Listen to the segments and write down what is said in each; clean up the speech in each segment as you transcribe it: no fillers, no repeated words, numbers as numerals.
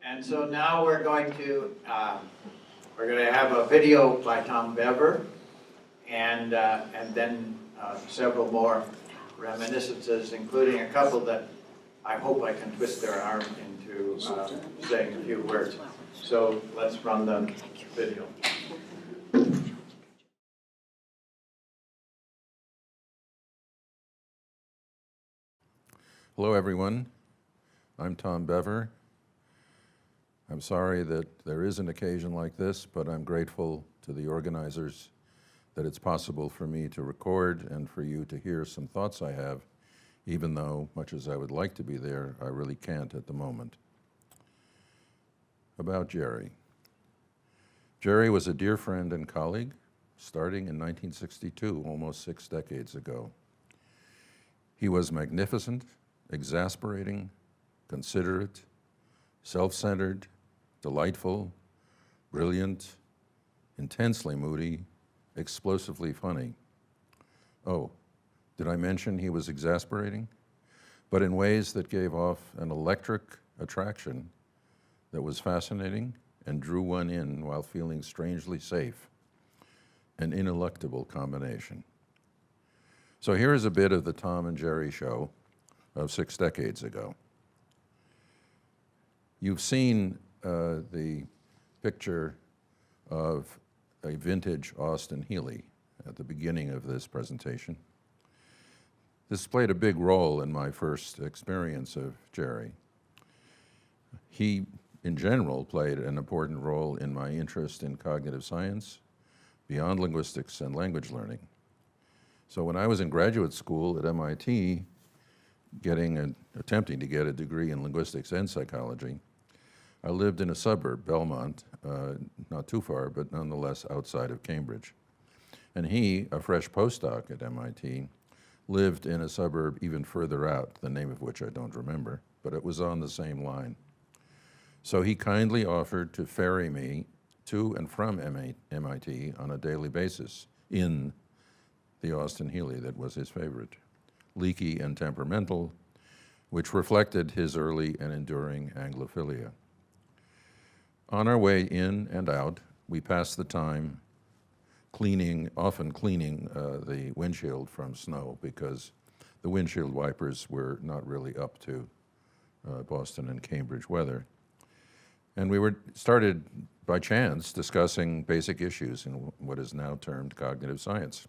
And so now we're going to have a video by Tom Bever, and then several more reminiscences, including a couple that I hope I can twist their arm into saying a few words. So let's run the video. Hello, everyone. I'm Tom Bever. I'm sorry that there is an occasion like this, but I'm grateful to the organizers that it's possible for me to record and for you to hear some thoughts I have, even though, much as I would like to be there, I really can't at the moment. About Jerry. Jerry was a dear friend and colleague, starting in 1962, almost 6 decades ago. He was magnificent, exasperating, considerate, self-centered, delightful, brilliant, intensely moody, explosively funny. Oh, did I mention he was exasperating? But in ways that gave off an electric attraction that was fascinating and drew one in while feeling strangely safe, an ineluctable combination. So here is a bit of the Tom and Jerry show of 6 decades ago. You've seen the picture of a vintage Austin Healey at the beginning of this presentation. This played a big role in my first experience of Jerry. He, in general, played an important role in my interest in cognitive science, beyond linguistics and language learning. So when I was in graduate school at MIT, attempting to get a degree in linguistics and psychology, I lived in a suburb, Belmont, not too far, but nonetheless outside of Cambridge. And he, a fresh postdoc at MIT, lived in a suburb even further out, the name of which I don't remember, but it was on the same line. So he kindly offered to ferry me to and from MIT on a daily basis in the Austin Healey that was his favorite, leaky and temperamental, which reflected his early and enduring Anglophilia. On our way in and out, we passed the time often cleaning the windshield from snow, because the windshield wipers were not really up to Boston and Cambridge weather. And we started by chance discussing basic issues in what is now termed cognitive science.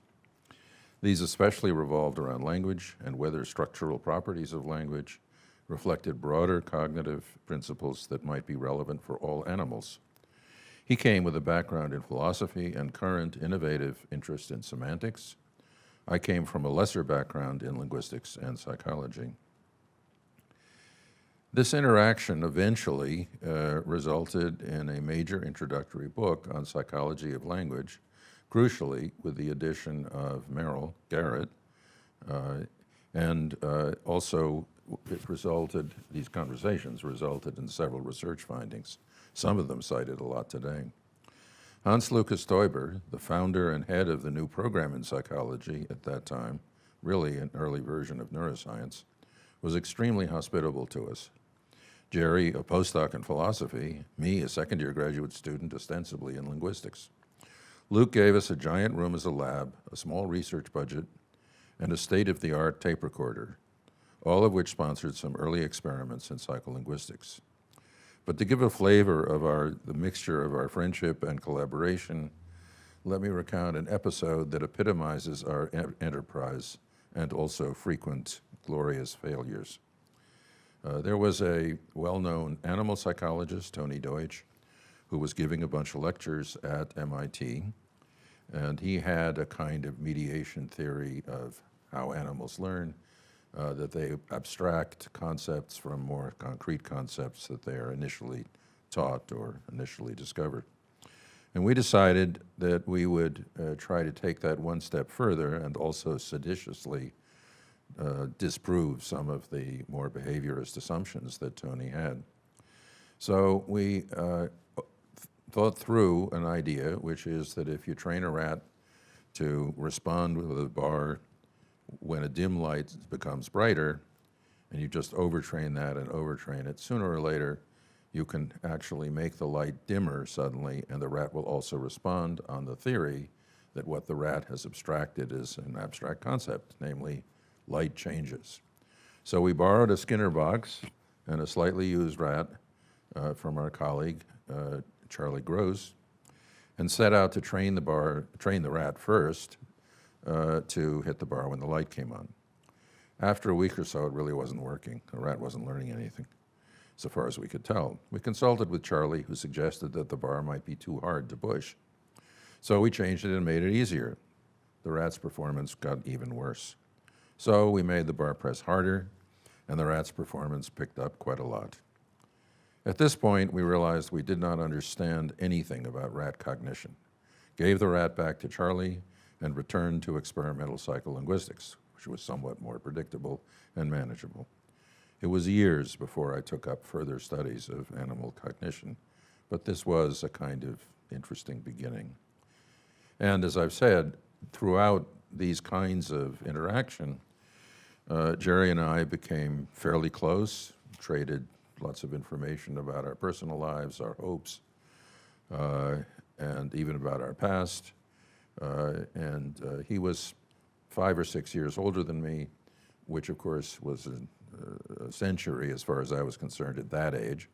These especially revolved around language and whether structural properties of language reflected broader cognitive principles that might be relevant for all animals. He came with a background in philosophy and current innovative interest in semantics. I came from a lesser background in linguistics and psychology. This interaction eventually resulted in a major introductory book on psychology of language, crucially with the addition of Merrill Garrett, and also these conversations resulted in several research findings, some of them cited a lot today. Hans Lucas Teuber, the founder and head of the new program in psychology at that time, really an early version of neuroscience, was extremely hospitable to us. Jerry, a postdoc in philosophy, me, a second-year graduate student ostensibly in linguistics. Luke gave us a giant room as a lab, a small research budget, and a state-of-the-art tape recorder, all of which sponsored some early experiments in psycholinguistics. But to give a flavor of the mixture of our friendship and collaboration, let me recount an episode that epitomizes our enterprise and also frequent glorious failures. There was a well-known animal psychologist, Tony Deutsch, who was giving a bunch of lectures at MIT, and he had a kind of mediation theory of how animals learn, that they abstract concepts from more concrete concepts that they are initially taught or initially discovered. And we decided that we would try to take that one step further and also seditiously disprove some of the more behaviorist assumptions that Tony had. So we thought through an idea, which is that if you train a rat to respond with a bar when a dim light becomes brighter, and you just overtrain that and overtrain it, sooner or later you can actually make the light dimmer suddenly, and the rat will also respond on the theory that what the rat has abstracted is an abstract concept, namely light changes. So we borrowed a Skinner box and a slightly used rat from our colleague, Charlie Gross, and set out to train the rat first to hit the bar when the light came on. After a week or so, it really wasn't working. The rat wasn't learning anything, so far as we could tell. We consulted with Charlie, who suggested that the bar might be too hard to push. So we changed it and made it easier. The rat's performance got even worse. So we made the bar press harder, and the rat's performance picked up quite a lot. At this point, we realized we did not understand anything about rat cognition, gave the rat back to Charlie, and returned to experimental psycholinguistics, which was somewhat more predictable and manageable. It was years before I took up further studies of animal cognition, but this was a kind of interesting beginning. And as I've said, throughout these kinds of interaction, Jerry and I became fairly close, traded lots of information about our personal lives, our hopes, and even about our past. He was 5 or 6 years older than me, which of course was a century as far as I was concerned at that age.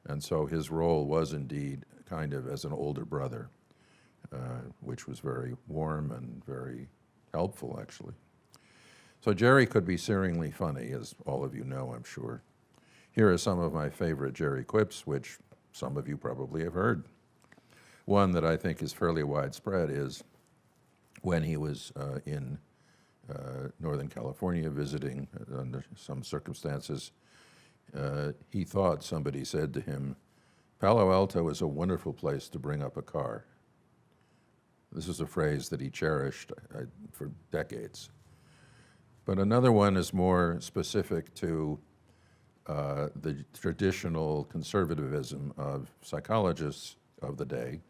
And so his role was indeed kind of as an older brother, which was very warm and very helpful, actually. So Jerry could be searingly funny, as all of you know, I'm sure. Here are some of my favorite Jerry quips, which some of you probably have heard. One that I think is fairly widespread is when he was in Northern California visiting under some circumstances, he thought somebody said to him, "Palo Alto is a wonderful place to bring up a car." This is a phrase that he cherished for decades. But another one is more specific to the traditional conservatism of psychologists of the day,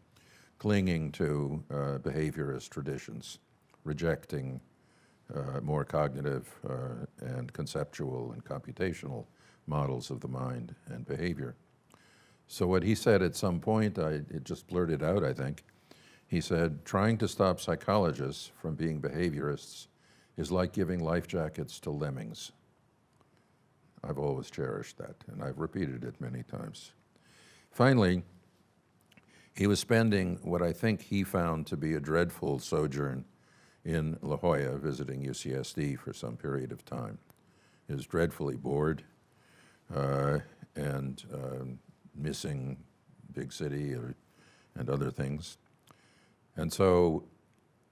clinging to behaviorist traditions, rejecting more cognitive and conceptual and computational models of the mind and behavior. So what he said at some point, it just blurted out, I think, he said, "Trying to stop psychologists from being behaviorists is like giving life jackets to lemmings." I've always cherished that, and I've repeated it many times. Finally, he was spending what I think he found to be a dreadful sojourn in La Jolla, visiting UCSD for some period of time. He was dreadfully bored and missing big city and other things. And so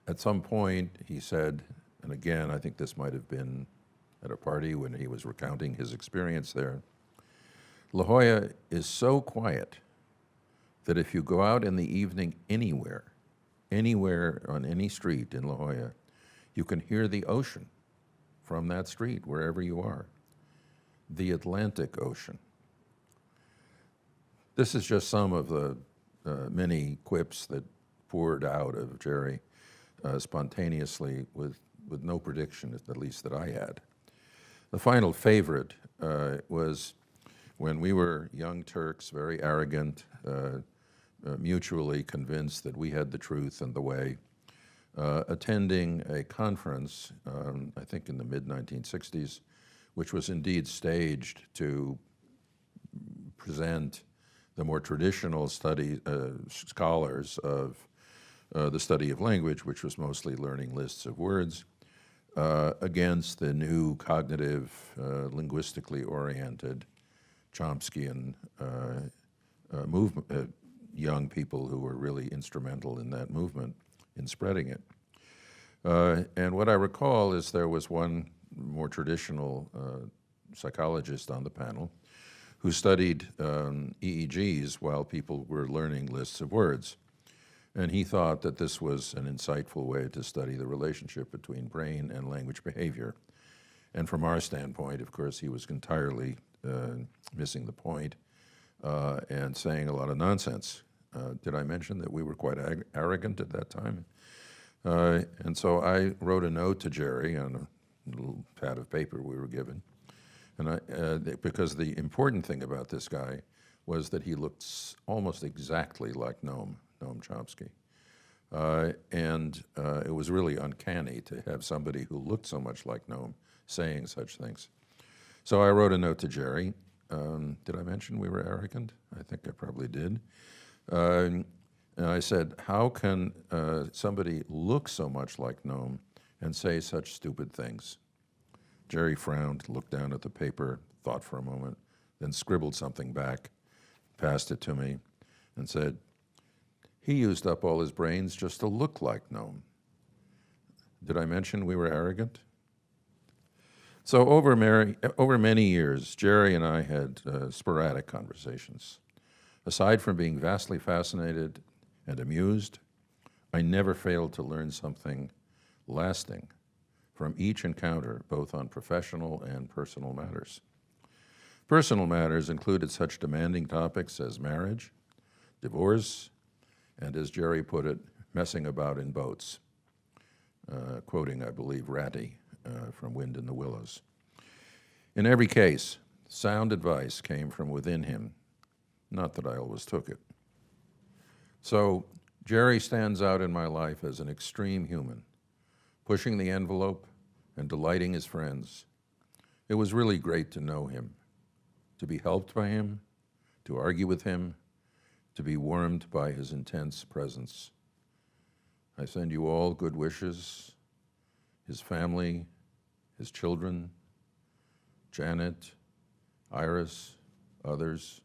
at some point he said, and again, I think this might have been at a party when he was recounting his experience there, La Jolla is so quiet that if you go out in the evening anywhere on any street in La Jolla, you can hear the ocean from that street, wherever you are, the Atlantic Ocean. This is just some of the many quips that poured out of Jerry spontaneously with no prediction, at least that I had. The final favorite was when we were young Turks, very arrogant, mutually convinced that we had the truth and the way, attending a conference, I think in the mid-1960s, which was indeed staged to present the more traditional scholars of the study of language, which was mostly learning lists of words, against the new cognitive, linguistically oriented Chomskyan movement, young people who were really instrumental in that movement, in spreading it. And what I recall is there was one more traditional psychologist on the panel who studied EEGs while people were learning lists of words. And he thought that this was an insightful way to study the relationship between brain and language behavior. And from our standpoint, of course, he was entirely missing the point and saying a lot of nonsense. Did I mention that we were quite arrogant at that time? And so I wrote a note to Jerry on a little pad of paper we were given. And because the important thing about this guy was that he looked almost exactly like Noam Chomsky. And it was really uncanny to have somebody who looked so much like Noam saying such things. So I wrote a note to Jerry. Did I mention we were arrogant? I think I probably did. And I said, how can somebody look so much like Noam and say such stupid things? Jerry frowned, looked down at the paper, thought for a moment, then scribbled something back, passed it to me, and said, he used up all his brains just to look like Noam. Did I mention we were arrogant? So over many years, Jerry and I had sporadic conversations. Aside from being vastly fascinated and amused, I never failed to learn something lasting from each encounter, both on professional and personal matters. Personal matters included such demanding topics as marriage, divorce, and as Jerry put it, messing about in boats, quoting, I believe, Ratty from Wind in the Willows. In every case, sound advice came from within him, not that I always took it. So Jerry stands out in my life as an extreme human, pushing the envelope and delighting his friends. It was really great to know him, to be helped by him, to argue with him, to be warmed by his intense presence. I send you all good wishes, his family, his children, Janet, Iris, others.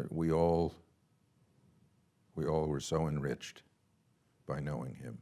We all were so enriched by knowing him.